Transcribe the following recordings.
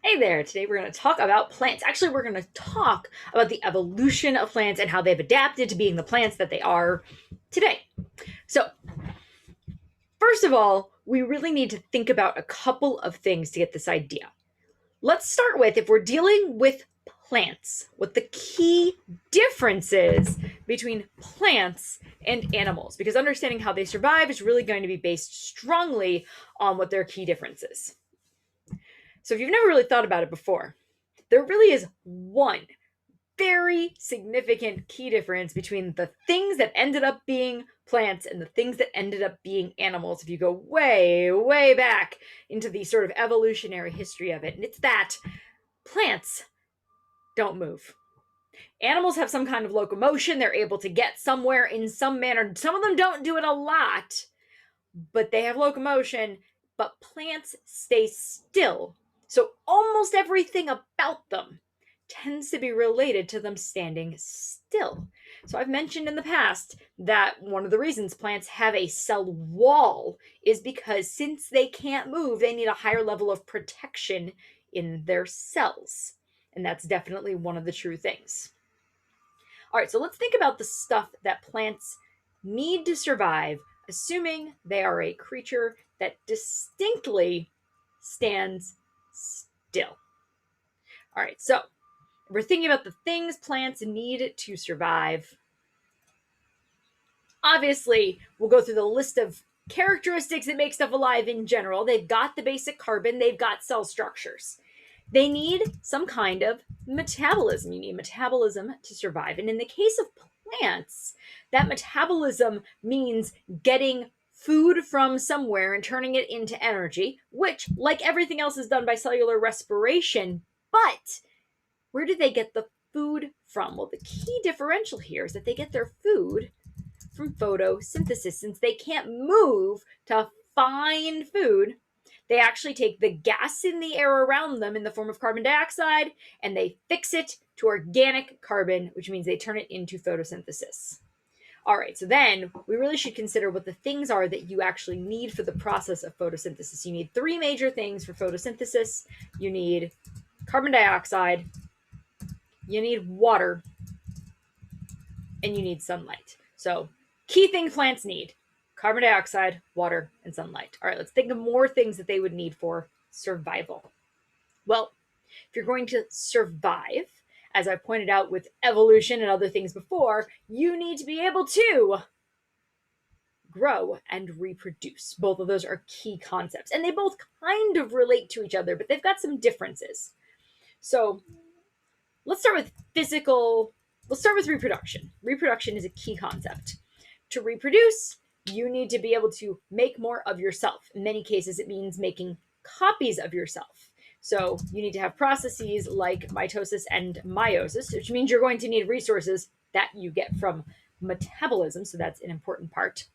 Hey there, today we're going to talk about plants. Actually, we're going to talk about the evolution of plants and how they've adapted to being the plants that they are today. So, first of all, we really need to think about a couple of things to get this idea. Let's start with if we're dealing with plants, what the key differences between plants and animals, because understanding how they survive is really going to be based strongly on what their key difference is. So, if you've never really thought about it before, there really is one very significant key difference between the things that ended up being plants and the things that ended up being animals if you go way, way back into the sort of evolutionary history of it. And it's that plants don't move. Animals have some kind of locomotion, they're able to get somewhere in some manner. Some of them don't do it a lot, but they have locomotion, but plants stay still. So almost everything about them tends to be related to them standing still. So I've mentioned in the past that one of the reasons plants have a cell wall is because since they can't move, they need a higher level of protection in their cells. And that's definitely one of the true things. All right, so let's think about the stuff that plants need to survive, assuming they are a creature that distinctly stands still. All right, so we're thinking about the things plants need to survive. Obviously, we'll go through the list of characteristics that make stuff alive in general. They've got the basic carbon, they've got cell structures. They need some kind of metabolism. You need metabolism to survive. And in the case of plants, that metabolism means getting food from somewhere and turning it into energy, which, like everything else, is done by cellular respiration. But where do they get the food from? Well, the key differential here is that they get their food from photosynthesis. Since they can't move to find food, they actually take the gas in the air around them in the form of carbon dioxide and they fix it to organic carbon, which means they turn it into photosynthesis. All right, so then we really should consider what the things are that you actually need for the process of photosynthesis. You need three major things for photosynthesis. You need carbon dioxide, you need water, and you need sunlight. So, key things plants need: carbon dioxide, water, and sunlight. All right, let's think of more things that they would need for survival. Well, if you're going to survive, as I pointed out with evolution and other things before, you need to be able to grow and reproduce. Both of those are key concepts, and they both kind of relate to each other, but they've got some differences. So, let's start with reproduction. Reproduction is a key concept. To reproduce, you need to be able to make more of yourself. In many cases, it means making copies of yourself. So you need to have processes like mitosis and meiosis, which means you're going to need resources that you get from metabolism. So that's an important part.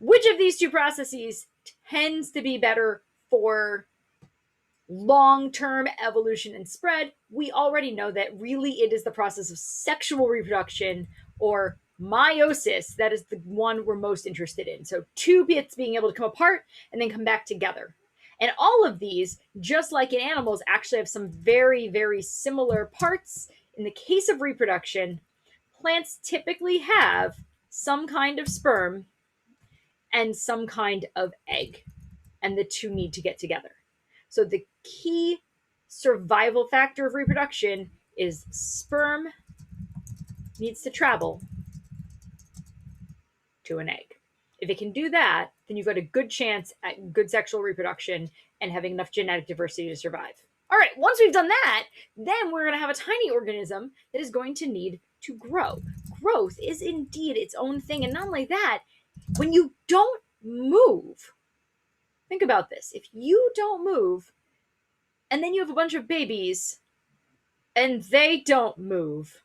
Which of these two processes tends to be better for long-term evolution and spread? We already know that really it is the process of sexual reproduction, or meiosis, that is the one we're most interested in. So two bits being able to come apart and then come back together. And all of these, just like in animals, actually have some very, very similar parts. In the case of reproduction, plants typically have some kind of sperm and some kind of egg, and the two need to get together. So the key survival factor of reproduction is sperm needs to travel to an egg. If it can do that, then you've got a good chance at good sexual reproduction and having enough genetic diversity to survive. All right, once we've done that, then we're going to have a tiny organism that is going to need to grow. Growth is indeed its own thing. And not only that, when you don't move, think about this. If you don't move, and then you have a bunch of babies, and they don't move,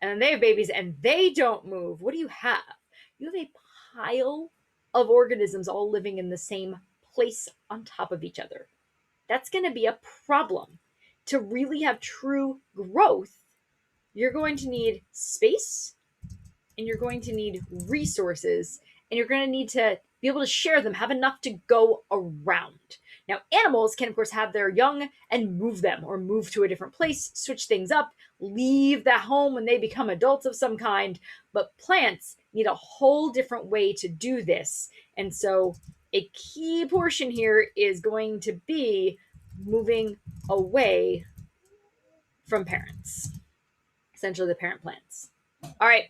and then they have babies, and they don't move, what do you have? You have a pile of organisms all living in the same place on top of each other. That's going to be a problem. To really have true growth, you're going to need space, and you're going to need resources, and you're going to need to be able to share them, have enough to go around. Now, animals can, of course, have their young and move them or move to a different place, switch things up, leave the home when they become adults of some kind. But plants need a whole different way to do this. And so, a key portion here is going to be moving away from parents, essentially the parent plants. All right.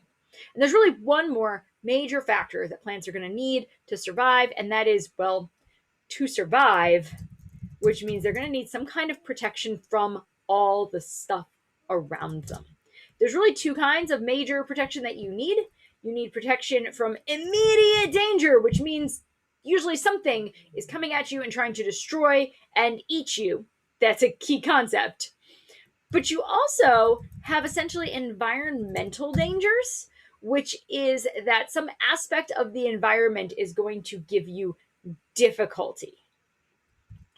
And there's really one more major factor that plants are going to need to survive, and that is, well, to survive, which means they're going to need some kind of protection from all the stuff around them. There's really two kinds of major protection that you need. You need protection from immediate danger, which means usually something is coming at you and trying to destroy and eat you. That's a key concept. But you also have essentially environmental dangers, which is that some aspect of the environment is going to give you difficulty.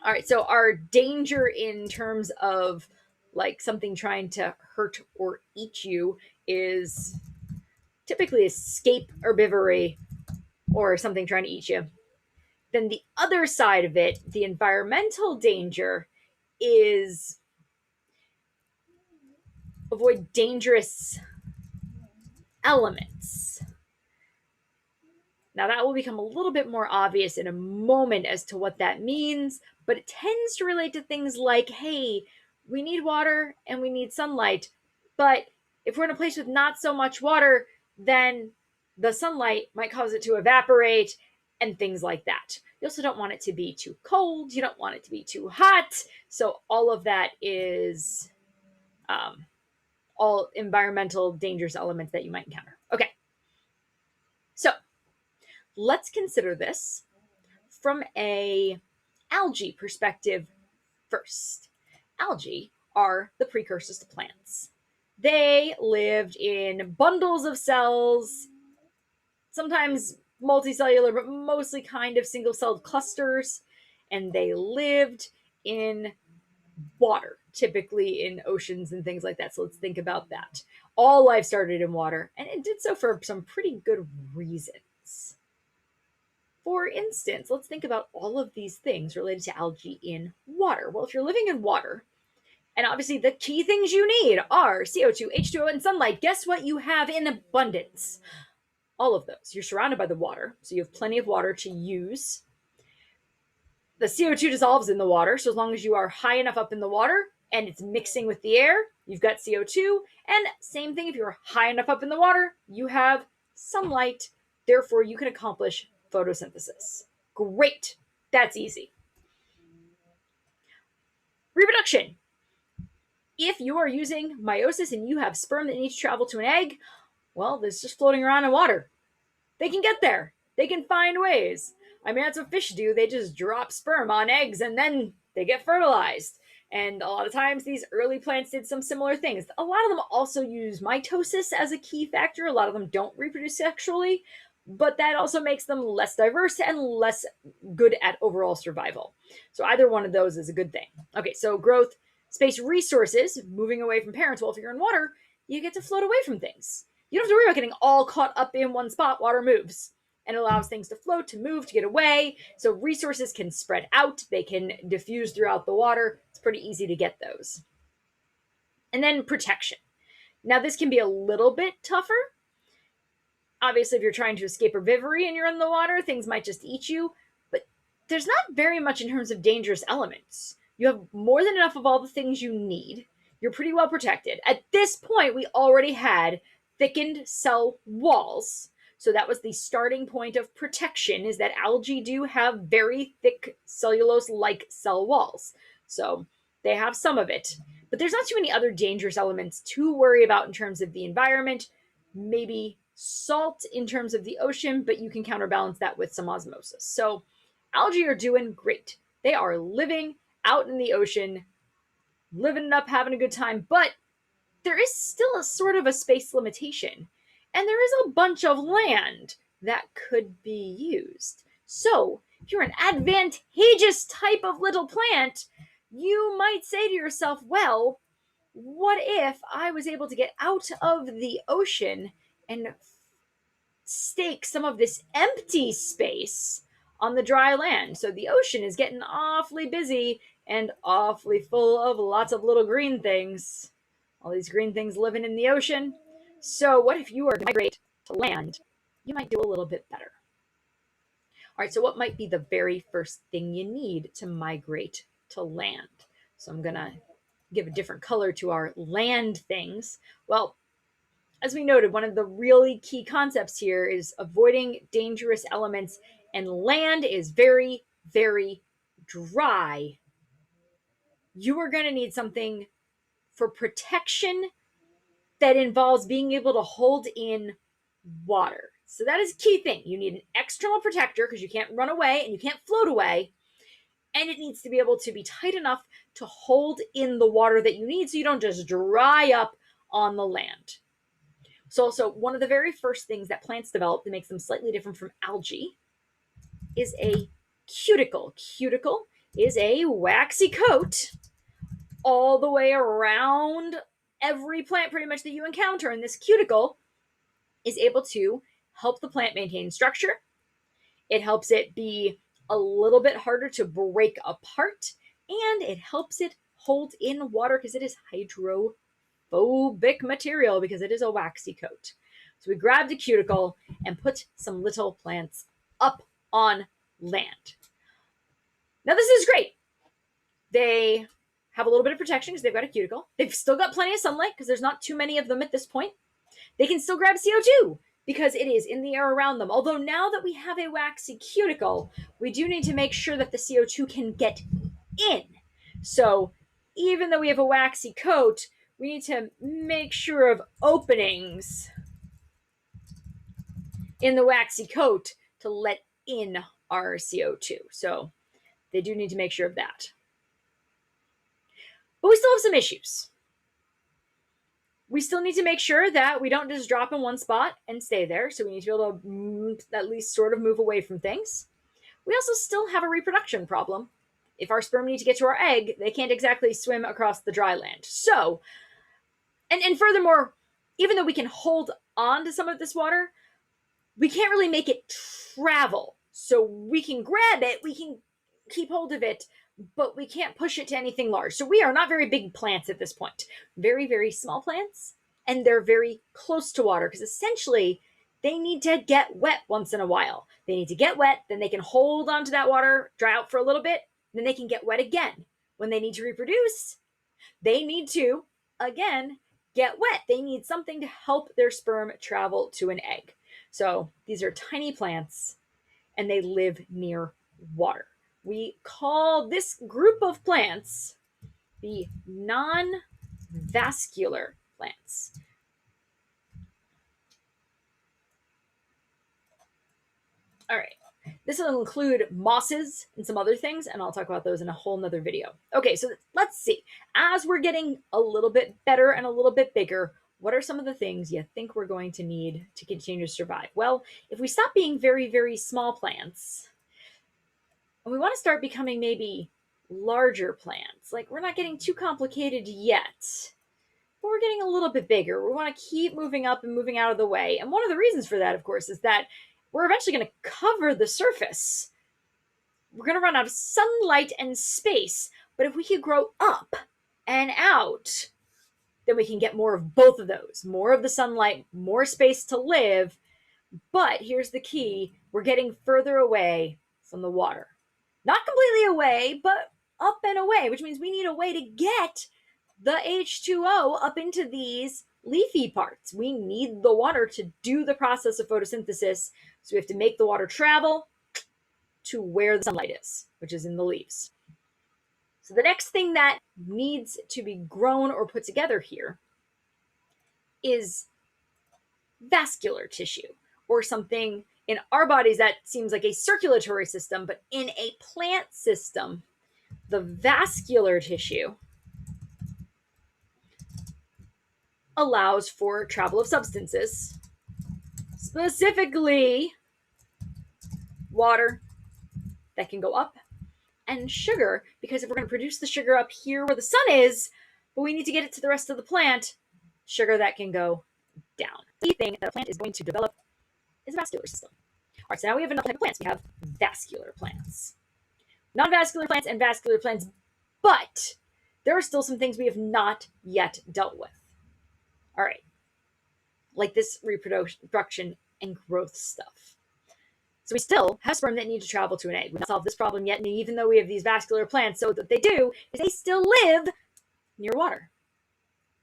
All right, so our danger in terms of like something trying to hurt or eat you is typically escape herbivory or something trying to eat you. Then the other side of it, the environmental danger, is avoid dangerous elements. Now, that will become a little bit more obvious in a moment as to what that means, but it tends to relate to things like, hey, we need water and we need sunlight, but if we're in a place with not so much water, then the sunlight might cause it to evaporate and things like that. You also don't want it to be too cold. You don't want it to be too hot. So all of that is all environmental dangerous elements that you might encounter. Okay. So let's consider this from a algae perspective first. Algae are the precursors to plants. They lived in bundles of cells, sometimes multicellular, but mostly kind of single-celled clusters, and they lived in water, typically in oceans and things like that. So let's think about that. All life started in water, and it did so for some pretty good reasons. For instance, let's think about all of these things related to algae in water. Well, if you're living in water, and obviously the key things you need are CO2, H2O, and sunlight, guess what you have in abundance? All of those. You're surrounded by the water, so you have plenty of water to use. The CO2 dissolves in the water, so as long as you are high enough up in the water and it's mixing with the air, you've got CO2. And same thing, if you're high enough up in the water, you have sunlight. Therefore, you can accomplish photosynthesis. Great. That's easy. Reproduction. If you are using meiosis and you have sperm that needs to travel to an egg, well, it's just floating around in water. They can get there. They can find ways. I mean, that's what fish do. They just drop sperm on eggs and then they get fertilized. And a lot of times these early plants did some similar things. A lot of them also use mitosis as a key factor. A lot of them don't reproduce sexually, but that also makes them less diverse and less good at overall survival. So either one of those is a good thing. Okay, so growth, space, resources, moving away from parents. Well, if you're in water, you get to float away from things. You don't have to worry about getting all caught up in one spot. Water moves and allows things to float, to move, to get away. So resources can spread out. They can diffuse throughout the water. It's pretty easy to get those. And then protection. Now, this can be a little bit tougher. Obviously, if you're trying to escape herbivory and you're in the water, things might just eat you. But there's not very much in terms of dangerous elements. You have more than enough of all the things you need. You're pretty well protected. At this point, we already had thickened cell walls. So that was the starting point of protection, is that algae do have very thick cellulose-like cell walls. So they have some of it. But there's not too many other dangerous elements to worry about in terms of the environment. Maybe salt in terms of the ocean, but you can counterbalance that with some osmosis. So algae are doing great. They are living out in the ocean, living it up, having a good time, but there is still a sort of a space limitation. And there is a bunch of land that could be used. So if you're an advantageous type of little plant, you might say to yourself, well, what if I was able to get out of the ocean and stake some of this empty space on the dry land. So the ocean is getting awfully busy and awfully full of lots of little green things. All these green things living in the ocean. So what if you were to migrate to land? You might do a little bit better. All right, so what might be the very first thing you need to migrate to land? So I'm going to give a different color to our land things. Well, as we noted, one of the really key concepts here is avoiding dangerous elements, and land is very, very dry. You are going to need something for protection that involves being able to hold in water. So that is a key thing. You need an external protector because you can't run away and you can't float away. And it needs to be able to be tight enough to hold in the water that you need so you don't just dry up on the land. So also, one of the very first things that plants develop that makes them slightly different from algae is a cuticle. Cuticle is a waxy coat all the way around every plant pretty much that you encounter. And this cuticle is able to help the plant maintain structure. It helps it be a little bit harder to break apart, and it helps it hold in water because it is hydrophobic material because it is a waxy coat. So we grabbed a cuticle and put some little plants up on land. Now this is great. They have a little bit of protection because they've got a cuticle. They've still got plenty of sunlight because there's not too many of them at this point. They can still grab CO2 because it is in the air around them. Although now that we have a waxy cuticle, we do need to make sure that the CO2 can get in. So even though we have a waxy coat, we need to make sure of openings in the waxy coat to let in our CO2. So they do need to make sure of that. But we still have some issues. We still need to make sure that we don't just drop in one spot and stay there. So we need to be able to at least sort of move away from things. We also still have a reproduction problem. If our sperm need to get to our egg, they can't exactly swim across the dry land. So, and furthermore, even though we can hold on to some of this water, we can't really make it travel. So we can grab it, we can keep hold of it, but we can't push it to anything large. So we are not very big plants at this point. Very, very small plants, and they're very close to water because essentially they need to get wet once in a while. They need to get wet, then they can hold onto that water, dry out for a little bit, then they can get wet again. When they need to reproduce, they need to, again, get wet. They need something to help their sperm travel to an egg. So these are tiny plants, and they live near water. We call this group of plants the non-vascular plants. All right, this will include mosses and some other things, and I'll talk about those in a whole nother video. Okay, so let's see. As we're getting a little bit better and a little bit bigger, what are some of the things you think we're going to need to continue to survive? Well, if we stop being very, very small plants, and we want to start becoming maybe larger plants. Like, we're not getting too complicated yet, but we're getting a little bit bigger. We want to keep moving up and moving out of the way. And one of the reasons for that, of course, is that we're eventually going to cover the surface. We're going to run out of sunlight and space. But if we could grow up and out, then we can get more of both of those. More of the sunlight, more space to live. But here's the key. We're getting further away from the water. Not completely away, but up and away, which means we need a way to get the H2O up into these leafy parts. We need the water to do the process of photosynthesis, so we have to make the water travel to where the sunlight is, which is in the leaves. So the next thing that needs to be grown or put together here is vascular tissue, or something in our bodies that seems like a circulatory system, but in a plant system, the vascular tissue allows for travel of substances, specifically water that can go up, and sugar, because if we're going to produce the sugar up here where the sun is, but we need to get it to the rest of the plant, sugar that can go down. The thing that a plant is going to develop is a vascular system. All right, so now we have another type of plants. We have vascular plants. Non-vascular plants and vascular plants, but there are still some things we have not yet dealt with. All right, like this reproduction and growth stuff. So we still have sperm that need to travel to an egg. We've not solved this problem yet, and even though we have these vascular plants, so what they do is they still live near water.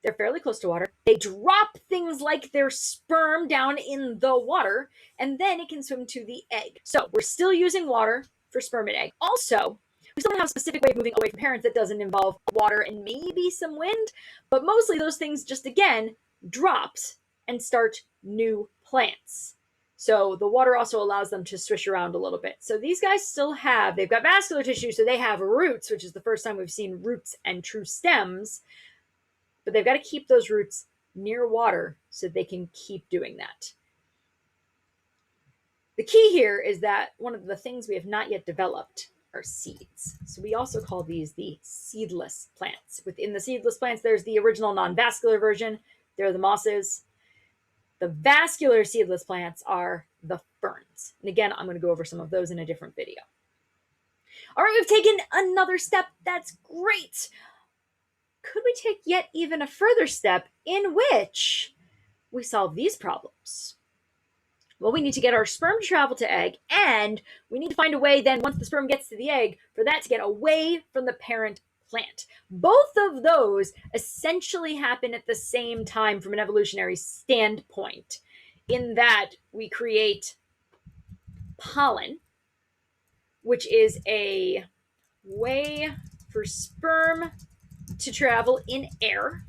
They're fairly close to water. They drop things like their sperm down in the water, and then it can swim to the egg. So we're still using water for sperm and egg. Also, we still have a specific way of moving away from parents that doesn't involve water and maybe some wind, but mostly those things just, again, drops and start new plants. So the water also allows them to swish around a little bit. So these guys still have, they've got vascular tissue, so they have roots, which is the first time we've seen roots and true stems. But they've got to keep those roots near water so they can keep doing that. The key here is that one of the things we have not yet developed are seeds. So we also call these the seedless plants. Within the seedless plants, there's the original non-vascular version. There are the mosses. The vascular seedless plants are the ferns. And again, I'm going to go over some of those in a different video. All right, we've taken another step. That's great. Could we take yet even a further step in which we solve these problems? Well, we need to get our sperm to travel to egg, and we need to find a way then, once the sperm gets to the egg, for that to get away from the parent plant. Both of those essentially happen at the same time from an evolutionary standpoint, in that we create pollen, which is a way for sperm to travel in air.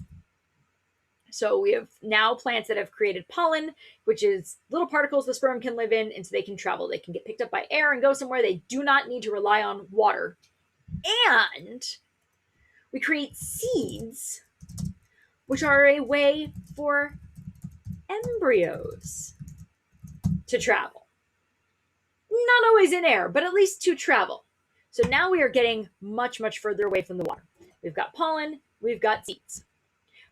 So we have now plants that have created pollen, which is little particles the sperm can live in, and so they can travel. They can get picked up by air and go somewhere. They do not need to rely on water. And we create seeds, which are a way for embryos to travel. Not always in air, but at least to travel. So now we are getting much, much further away from the water. We've got pollen, we've got seeds.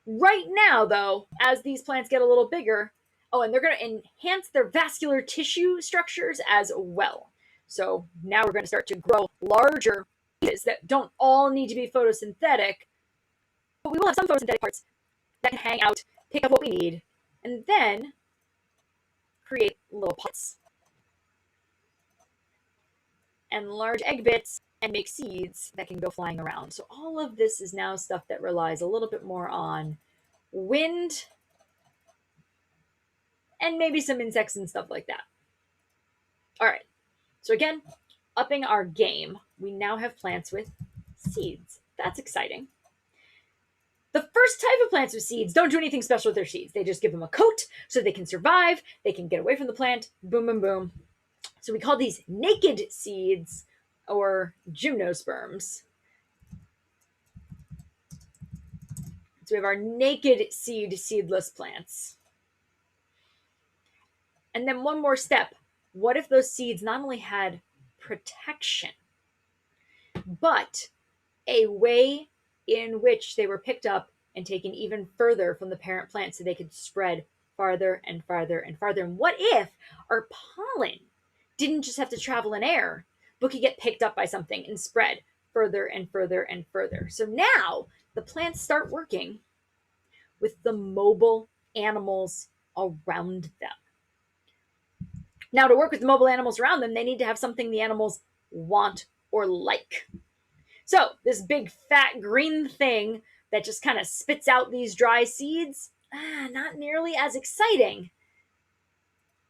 Right now, though, as these plants get a little bigger, and they're going to enhance their vascular tissue structures as well. So now we're going to start to grow larger pieces that don't all need to be photosynthetic, but we will have some photosynthetic parts that can hang out, pick up what we need, and then create little pots and large egg bits and make seeds that can go flying around. So all of this is now stuff that relies a little bit more on wind and maybe some insects and stuff like that. All right. So again, upping our game, we now have plants with seeds. That's exciting. The first type of plants with seeds don't do anything special with their seeds. They just give them a coat so they can survive. They can get away from the plant. Boom, boom, boom. So we call these naked seeds, or gymnosperms. So we have our naked seedless plants. And then one more step. What if those seeds not only had protection, but a way in which they were picked up and taken even further from the parent plant so they could spread farther and farther and farther? And what if our pollen didn't just have to travel in air, but could get picked up by something and spread further and further and further? So now the plants start working with the mobile animals around them. Now, to work with the mobile animals around them, they need to have something the animals want or like. So this big fat green thing that just kind of spits out these dry seeds, not nearly as exciting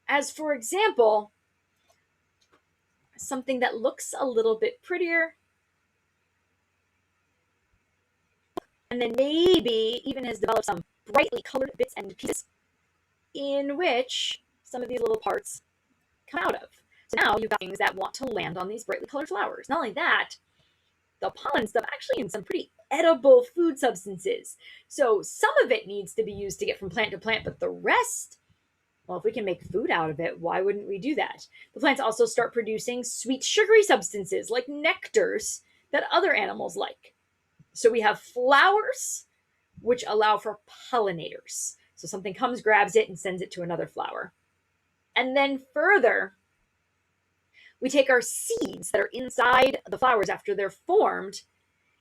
as, for example, something that looks a little bit prettier, and then maybe even has developed some brightly colored bits and pieces in which some of these little parts come out of. So now you've got things that want to land on these brightly colored flowers. Not only that, the pollen stuff actually in some pretty edible food substances. So some of it needs to be used to get from plant to plant, but the rest, well, if we can make food out of it, why wouldn't we do that? The plants also start producing sweet, sugary substances like nectars that other animals like. So we have flowers, which allow for pollinators. So something comes, grabs it, and sends it to another flower. And then further, we take our seeds that are inside the flowers after they're formed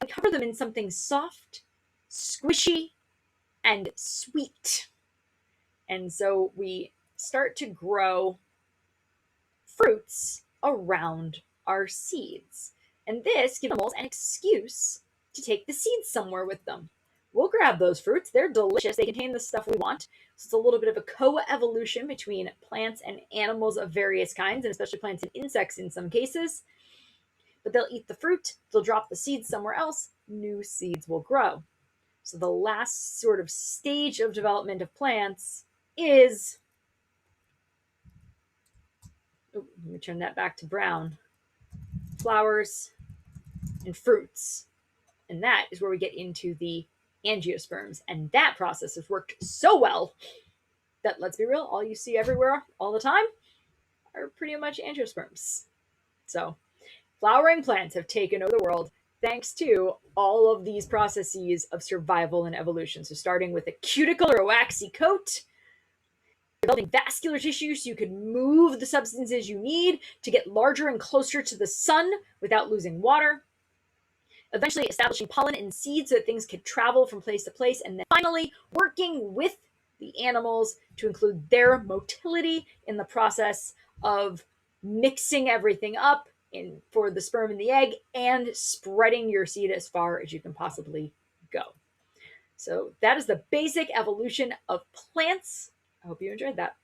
and cover them in something soft, squishy, and sweet. And so we start to grow fruits around our seeds. And this gives animals an excuse to take the seeds somewhere with them. We'll grab those fruits. They're delicious. They contain the stuff we want. So it's a little bit of a co-evolution between plants and animals of various kinds, and especially plants and insects in some cases. But they'll eat the fruit, they'll drop the seeds somewhere else, new seeds will grow. So the last sort of stage of development of plants is, let me turn that back to brown, flowers and fruits. And that is where we get into the angiosperms. And that process has worked so well that, let's be real, all you see everywhere all the time are pretty much angiosperms. So flowering plants have taken over the world thanks to all of these processes of survival and evolution. So starting with a cuticle or a waxy coat, developing vascular tissue so you can move the substances you need to get larger and closer to the sun without losing water, eventually establishing pollen in seeds so that things can travel from place to place, and then finally working with the animals to include their motility in the process of mixing everything up for the sperm and the egg and spreading your seed as far as you can possibly go. So that is the basic evolution of plants. I hope you enjoyed that.